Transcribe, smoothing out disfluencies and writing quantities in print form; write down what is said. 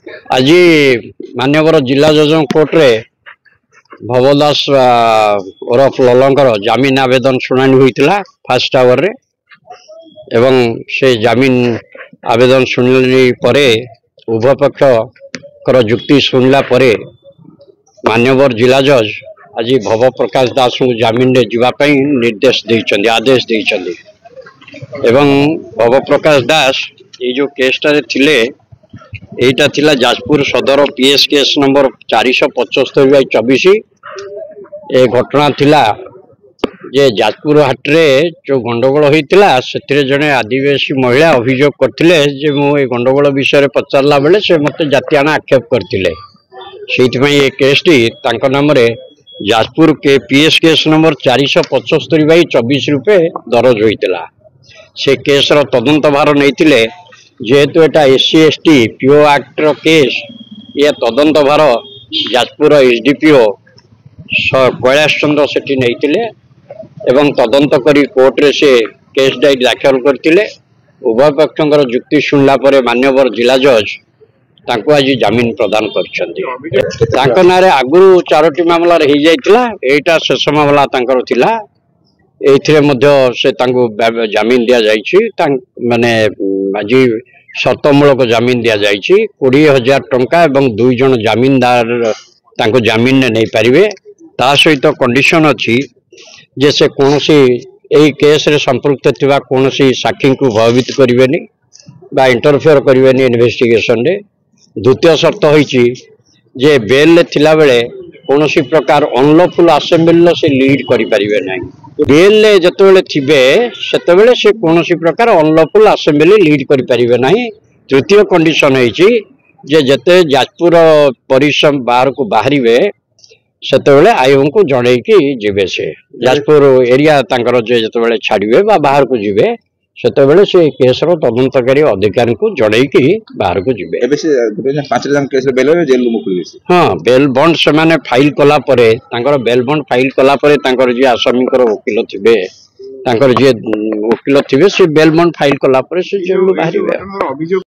आज मान्यवर जिला जज कोर्ट रे भवदास ओरफ ललंकर जमीन आवेदन शुणाणी होता फास्ट आवर रे एवं से जमीन आवेदन शुणी पर उभय पक्ष जुक्ति शुणला मान्यवर जिला जज आज भव प्रकाश दास को जमीन रे जीवाई निर्देश देइछन्ति आदेश देइछन्ति एवं भव प्रकाश दास ये जो केसटा थिले एटा थिला जाजपुर सदर पीएस केस नंबर 475/24। ए घटना थिला जे जाजपुर हाट रे जो गंडगोल होइतिला सेतिरे जने आदिवासी महिला अभियोग करथिले जे मो ए गंडगोल विषय पचारला बेले से मते जातियाना आक्षेप करथिले सेति पई ए केसटी तांको नाम रे जाजपुर के पीएस केस नंबर 475/24 रूपे दर्ज होइतिला। से केस रो तदंत भार नैतिले जेहेतु एटा एससी एसटी पीओ एक्ट रो केस ये तदंत भार जाजपुर एसडीपीओ कैलाश चंद्र सेठी नैतिले एवं तदंत करी कोर्ट रे से केस डायरी दाखल करथिले। उभय पक्षर जुक्ति शुणला परे मान्यवर जिला जज तांको आज जमीन प्रदान करछन्ती। तांको नारे आगुरु 4टी मामला रे ही जाइतिला एटा शेष मामला तांकर थिला एथिरे मध्य से तांको जमीन दिया जाइछि माने आज शर्तमूलक जमीन दिया जाइछि 20,000 टंका एवं 2 जन जमीनदार तांको जमीन ने नहीं पारिबे ता सहित कंडीशन अछि जे से कोनोसी एई केस रे संपृक्त थिबा कोनोसी साक्षी को भयभीत करिवेनी बा इंटरफेयर करिवेनी इन्वेस्टिगेशन रे। द्वितीय शर्त होइछि जे बेल ले थिला बेले कोनोसी प्रकार अनलॉफुल असेंबली से लीड करि परिबे नै। बेल ले जतबेले थिबे सेतबेले से कोनोसी प्रकार अनलॉफुल असेंबली लीड करि परिबे नै। तृतीय कंडीशन होइछि जे जते जाजपुर परिसर बाहर को बाहरिबे सेतबेले आयोग को जणै कि जिबे से जाजपुर एरिया तांकर जे जतबेले छाडिबे बा बाहर को जिबे सेतबेले से केस रो तदंतकारी अधिकारी को जणै कि बाहर को जिबे। एबे से 5 जन केस बेल रे जेल मुकुली से हां बेल बॉन्ड से माने फाइल कला परे तांकर बेल बॉन्ड फाइल कला परे तांकर जे आसामीकर वकील थिबे तांकर जे वकील थिबे से बेल बॉन्ड फाइल कला परे से जेल बाहरिबे।